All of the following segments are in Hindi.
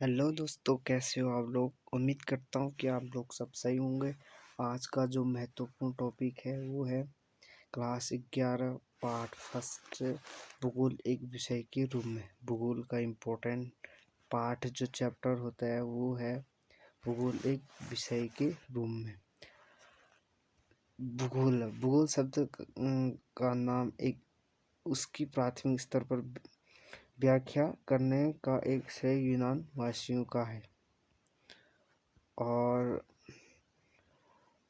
हेलो दोस्तों, कैसे हो आप लोग। उम्मीद करता हूँ कि आप लोग सब सही होंगे। आज का जो महत्वपूर्ण टॉपिक है वो है क्लास 11 पार्ट फर्स्ट भूगोल एक विषय के रूप में। भूगोल का इम्पोर्टेंट पार्ट जो चैप्टर होता है वो है भूगोल एक विषय के रूप में। भूगोल भूगोल शब्द का नाम एक उसकी प्राथमिक स्तर पर व्याख्या करने का एक श्रेय यूनान वासियों का है। और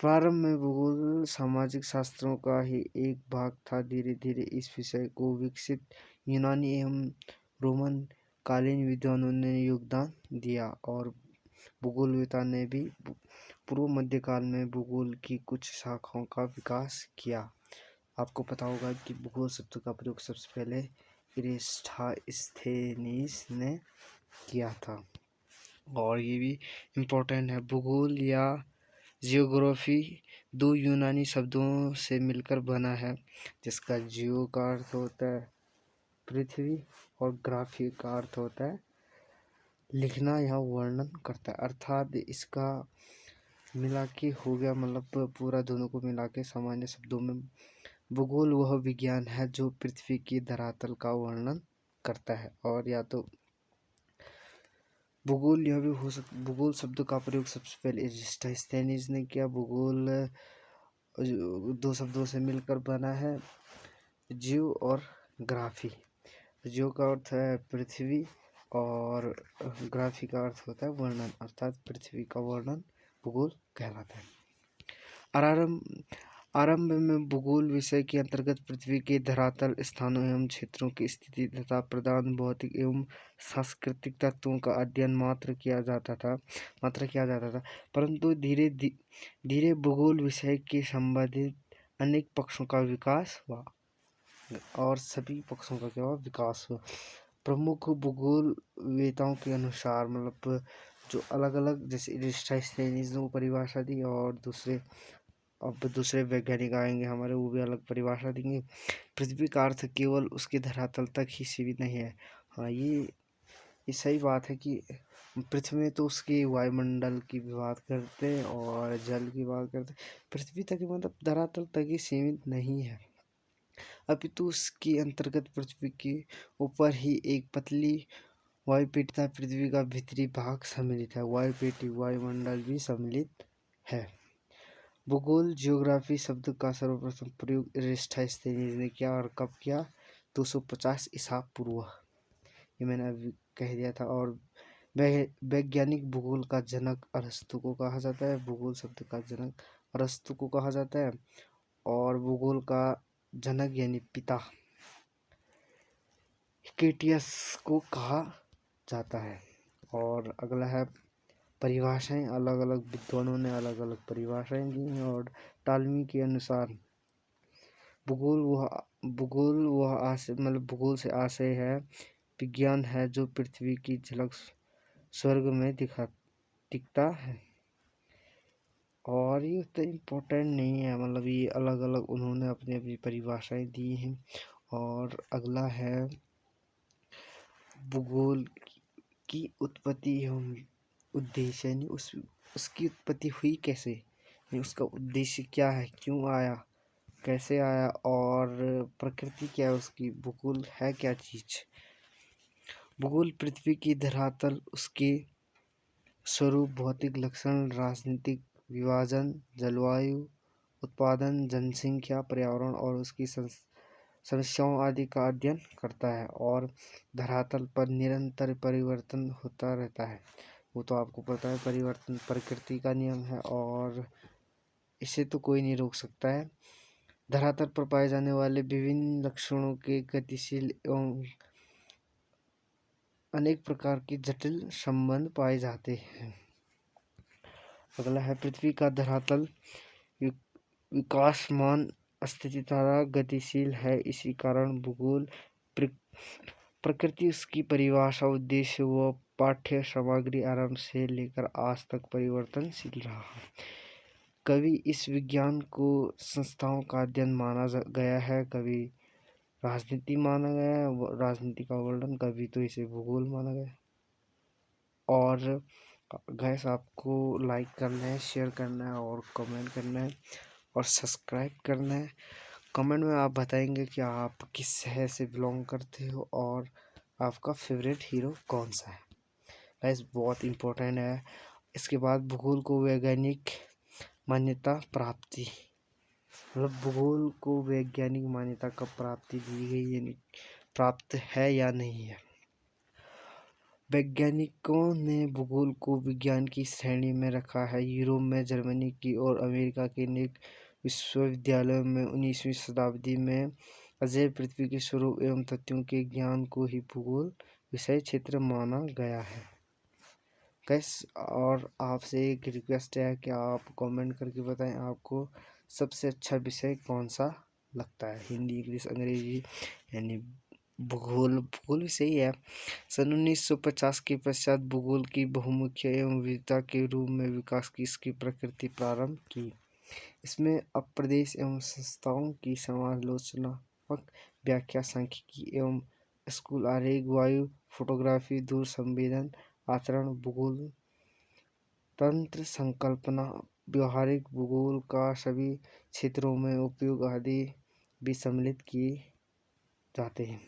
प्रारंभ में भूगोल सामाजिक शास्त्रों का ही एक भाग था। धीरे धीरे इस विषय को विकसित यूनानी एवं रोमन कालीन विद्वानों ने योगदान दिया और भूगोलवेत्ता ने भी पूर्व मध्यकाल में भूगोल की कुछ शाखाओं का विकास किया। आपको पता होगा कि भूगोल शब्द का प्रयोग सबसे पहले इरेस्टोस्थेनीस ने किया था और ये भी इम्पोर्टेंट है। भूगोल या जियोग्राफी दो यूनानी शब्दों से मिलकर बना है, जिसका जियो का अर्थ होता है पृथ्वी और ग्राफी का अर्थ होता है लिखना या वर्णन करता है। अर्थात इसका मिला के हो गया, मतलब पूरा दोनों को मिला के सामान्य शब्दों में भूगोल वह विज्ञान है जो पृथ्वी की धरातल का वर्णन करता है। और या तो भूगोल यह भी हो सकता, भूगोल शब्द का प्रयोग सबसे पहले एरिस्टोस्थेनीज ने किया। भूगोल दो शब्दों से मिलकर बना है, जियो और ग्राफी। जियो का अर्थ है पृथ्वी और ग्राफी का अर्थ होता है वर्णन, अर्थात पृथ्वी का वर्णन भूगोल कहलाता है। आरंभ में भूगोल विषय के अंतर्गत पृथ्वी के धरातल स्थानों एवं क्षेत्रों की स्थिति तथा प्रधान भौतिक एवं सांस्कृतिक तत्वों का अध्ययन मात्र किया जाता था। परंतु धीरे धीरे भूगोल विषय के संबंधित अनेक पक्षों का विकास हुआ और सभी पक्षों का क्या हुआ, विकास हुआ। प्रमुख भूगोलवेताओं के अनुसार, मतलब जो अलग अलग, जैसे एरिस्टोस्थेनीज ने परिभाषा दी और दूसरे वैज्ञानिक आएंगे हमारे, वो भी अलग परिभाषा देंगे। पृथ्वी का अर्थ केवल उसके धरातल तक ही सीमित नहीं है। हाँ, ये सही बात है कि पृथ्वी में तो उसके वायुमंडल की भी बात करते हैं और जल की बात करते हैं। पृथ्वी तक मतलब धरातल तक ही सीमित नहीं है, अपितु उसके अंतर्गत पृथ्वी के ऊपर ही एक पतली वायुपेटिता पृथ्वी का भीतरी भाग सम्मिलित है। वायुपेटी वायुमंडल भी सम्मिलित है। भूगोल जियोग्राफी शब्द का सर्वप्रथम प्रयोग एरिस्टोस्थेनीज ने किया और कब किया, 250 ईसा पूर्व। ये मैंने अभी कह दिया था। और वैज्ञानिक भूगोल का जनक अरस्तु को कहा जाता है। भूगोल शब्द का जनक अरस्तु को कहा जाता है और भूगोल का जनक यानी पिता हिकेटियस को कहा जाता है। और अगला है परिभाषाएं। अलग अलग विद्वानों ने अलग अलग परिभाषाएं दी हैं और टालमी के अनुसार भूगोल से आशय है विज्ञान है जो पृथ्वी की झलक स्वर्ग में दिखता है। और ये तो इम्पोर्टेंट नहीं है, मतलब ये अलग अलग उन्होंने अपनी अपनी परिभाषाएं दी हैं। और अगला है भूगोल की उत्पत्ति एवं उद्देश्य, यानी उसकी उत्पत्ति हुई कैसे, यानी उसका उद्देश्य क्या है, क्यों आया, कैसे आया और प्रकृति क्या है उसकी। भूगोल है क्या चीज। भूगोल पृथ्वी की धरातल, उसके स्वरूप, भौतिक लक्षण, राजनीतिक विभाजन, जलवायु, उत्पादन, जनसंख्या, पर्यावरण और उसकी समस्याओं आदि का अध्ययन करता है। और धरातल पर निरंतर परिवर्तन होता रहता है। वो तो आपको पता है, परिवर्तन प्रकृति का नियम है और इसे तो कोई नहीं रोक सकता है। धरातल पर पाए जाने वाले विभिन्न लक्षणों के गतिशील एवं अनेक प्रकार के जटिल संबंध पाए जाते हैं। अगला है पृथ्वी का धरातल विकासमान स्थिति तथा गतिशील है। इसी कारण भूगोल प्रकृति, उसकी परिभाषा, उद्देश्य व पाठ्य सामग्री आरंभ से लेकर आज तक परिवर्तनशील रहा है। कभी इस विज्ञान को संस्थाओं का अध्ययन माना गया है, कभी राजनीति माना गया है, राजनीति का वर्णन, कभी तो इसे भूगोल माना गया। और गैस आपको लाइक करना है, शेयर करना है और कमेंट करना है और सब्सक्राइब करना है। कमेंट में आप बताएंगे कि आप किस शहर से बिलोंग करते हो और आपका फेवरेट हीरो कौन सा है। गैस बहुत इम्पोर्टेंट है। इसके बाद भूगोल को वैज्ञानिक मान्यता प्राप्ति, मतलब भूगोल को वैज्ञानिक मान्यता कब प्राप्ति दी गई, यानी प्राप्त है या नहीं है। वैज्ञानिकों ने भूगोल को विज्ञान की श्रेणी में रखा है। यूरोप में, जर्मनी की और अमेरिका के अनेक विश्वविद्यालयों में 19वीं शताब्दी में अजय पृथ्वी के स्वरूप एवं तथ्यों के ज्ञान को ही भूगोल विषय क्षेत्र माना गया है। गैस और आपसे एक रिक्वेस्ट है कि आप कमेंट करके बताएं आपको सबसे अच्छा विषय कौन सा लगता है, हिंदी, इंग्लिश, अंग्रेजी, यानी भूगोल विषय ही है। सन 1950 के पश्चात भूगोल की बहुमुखी एवं विविधता के रूप में विकास की इसकी प्रकृति प्रारंभ की। इसमें अप्रदेश एवं संस्थाओं की समालोचनात्मक व्याख्या, सांख्यिकी एवं स्कूल आरेख, वायु फोटोग्राफी, दूर संवेदन, आचरण, भूगोल तंत्र संकल्पना, व्यवहारिक भूगोल का सभी क्षेत्रों में उपयोग आदि भी सम्मिलित किए जाते हैं।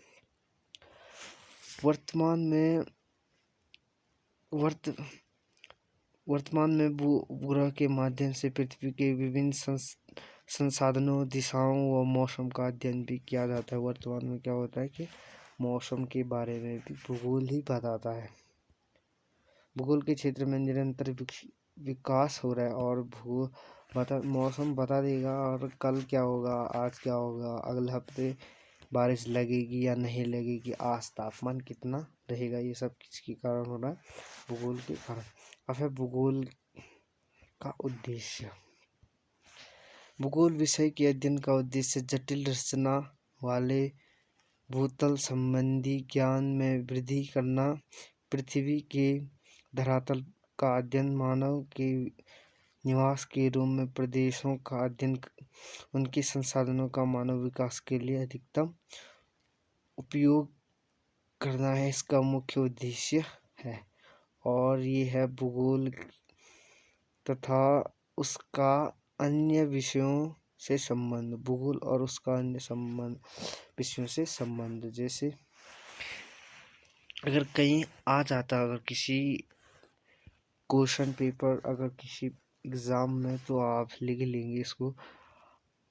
वर्तमान में भूग्रह के माध्यम से पृथ्वी के विभिन्न संसाधनों, दिशाओं व मौसम का अध्ययन भी किया जाता है। वर्तमान में क्या होता है कि मौसम के बारे में भी भूगोल ही बताता है। भूगोल के क्षेत्र में निरंतर विकास हो रहा है और मौसम बता देगा और कल क्या होगा, आज क्या होगा, अगले हफ्ते बारिश लगेगी या नहीं लगेगी, आज तापमान कितना रहेगा, ये सब किसके कारण हो रहा है, भूगोल के कारण। अब है भूगोल का उद्देश्य। भूगोल विषय के अध्ययन का उद्देश्य जटिल रचना वाले भूतल संबंधी ज्ञान में वृद्धि करना, पृथ्वी के धरातल का अध्ययन, मानव के निवास के रूप में प्रदेशों का अध्ययन, उनके संसाधनों का मानव विकास के लिए अधिकतम उपयोग करना है, इसका मुख्य उद्देश्य है। और ये है भूगोल तथा उसका अन्य विषयों से संबंध। भूगोल और उसका अन्य विषयों से संबंध, जैसे अगर कहीं आ जाता, अगर किसी क्वेश्चन पेपर अगर किसी एग्ज़ाम में, तो आप लिख लेंगे इसको।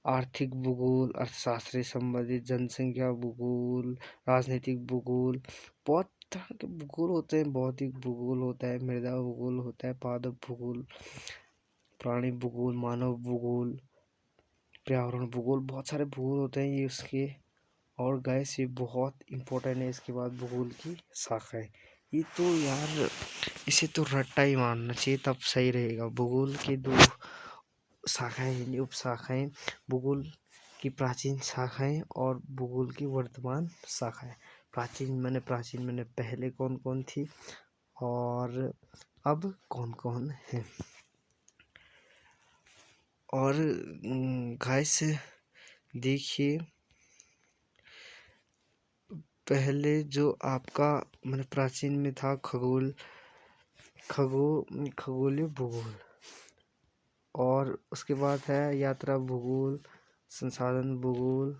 आर्थिक भूगोल, अर्थशास्त्र से संबंधित, जनसंख्या भूगोल, राजनीतिक भूगोल, बहुत तरह के भूगोल होते हैं। भौतिक भूगोल होता है, मृदा भूगोल होता है, पादप भूगोल, प्राणी भूगोल, मानव भूगोल, पर्यावरण भूगोल, बहुत सारे भूगोल होते हैं ये उसके। और गैस ये बहुत इम्पोर्टेंट है। इसके बाद भूगोल की शाखाएँ, ये तो यार इसे तो रट्टा ही मारना चाहिए, तब सही रहेगा। भूगोल के 2 शाखाएँ हैं, उप शाखाएँ, भूगोल की प्राचीन शाखाएँ और भूगोल की वर्तमान शाखाएँ। प्राचीन मैंने पहले कौन कौन थी और अब कौन कौन है। और गैस देखिए, पहले जो आपका प्राचीन में था खगोलीय भूगोल, और उसके बाद है यात्रा भूगोल, संसाधन भूगोल,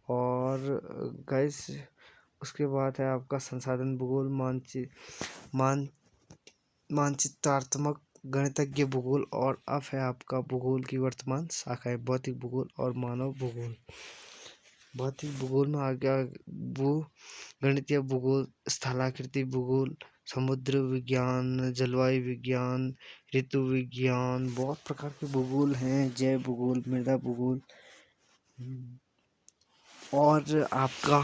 और गैस उसके बाद है आपका संसाधन भूगोल, मानचित्रात्मक गणितज्ञ भूगोल, और अब है आपका भूगोल की वर्तमान शाखा है भौतिक भूगोल और मानव भूगोल। भौतिक भूगोल में आ गया गणितीय भूगोल, स्थलाकृति भूगोल, समुद्र विज्ञान, जलवायु विज्ञान, ऋतु विज्ञान, बहुत प्रकार के भूगोल हैं, जैव भूगोल, मृदा भूगोल। और आपका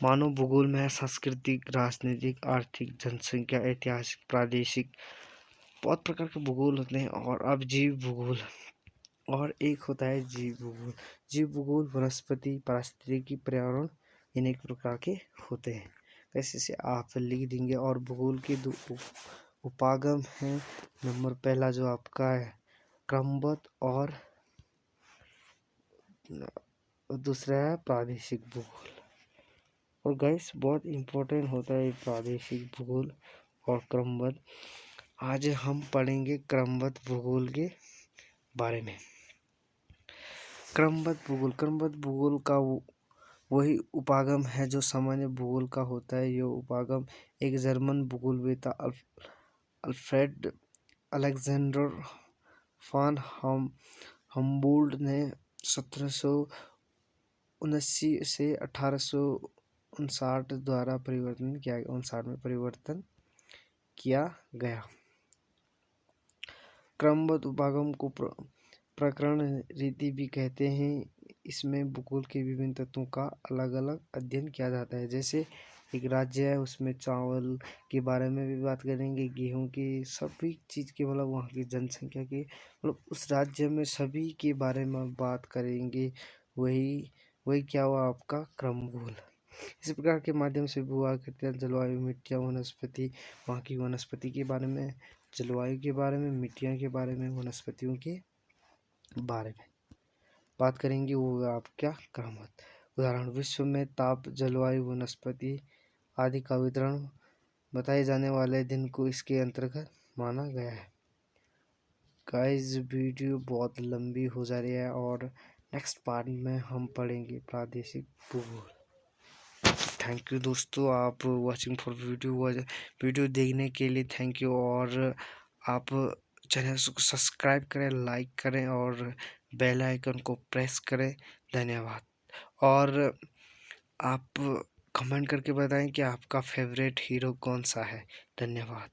मानव भूगोल में है सांस्कृतिक, राजनीतिक, आर्थिक, जनसंख्या, ऐतिहासिक, प्रादेशिक, बहुत प्रकार के भूगोल होते हैं। और अब जीव भूगोल, और एक होता है जीव भूगोल। जीव भूगोल वनस्पति, पारिस्थितिकी, पर्यावरण, अनेक प्रकार के होते हैं। ऐसे से आप लिख देंगे। और भूगोल के 2 उपागम हैं। नंबर पहला जो आपका है क्रमबद्ध, और दूसरा है प्रादेशिक भूगोल। और गाइस बहुत इम्पोर्टेंट होता है प्रादेशिक भूगोल और क्रमबद्ध। आज हम पढ़ेंगे क्रमबद्ध भूगोल के बारे में। क्रमबद्ध भूगोल का वही उपागम है जो सामान्य भूगोल का होता है। यह उपागम एक जर्मन भूगोलवेत्ता अल्फ्रेड अलेक्जेंडर फान हम्बोल्ट ने 1779 से 1859 द्वारा परिवर्तन किया गया। क्रमबद्ध उपागम को प्रकरण रीति भी कहते हैं। इसमें भूगोल के विभिन्न तत्वों का अलग अलग अध्ययन किया जाता है। जैसे एक राज्य है, उसमें चावल के बारे में भी बात करेंगे, गेहूं की, सभी चीज़ के मतलब वहाँ की जनसंख्या के मतलब उस राज्य में सभी के बारे में बात करेंगे। वही क्या हुआ आपका क्रम भूगोल। इस प्रकार के माध्यम से भू-आकृतियाँ, जलवायु, मिट्टियाँ, वनस्पति, वहाँ की वनस्पति के बारे में, जलवायु के बारे में, मिट्टियाँ के बारे में, वनस्पतियों के बारे में बात करेंगे। वो आप क्या क्रमबद्ध। उदाहरण, विश्व में ताप, जलवायु, वनस्पति आदि का वितरण बताए जाने वाले दिन को इसके अंतर्गत माना गया है। गाइस वीडियो बहुत लंबी हो जा रही है और नेक्स्ट पार्ट में हम पढ़ेंगे प्रादेशिक भूगोल। थैंक यू दोस्तों, आप वाचिंग फॉर वीडियो देखने के लिए थैंक यू। और आप चैनल को सब्सक्राइब करें, लाइक करें और बेल आइकन को प्रेस करें। धन्यवाद। और आप कमेंट करके बताएं कि आपका फेवरेट हीरो कौन सा है। धन्यवाद।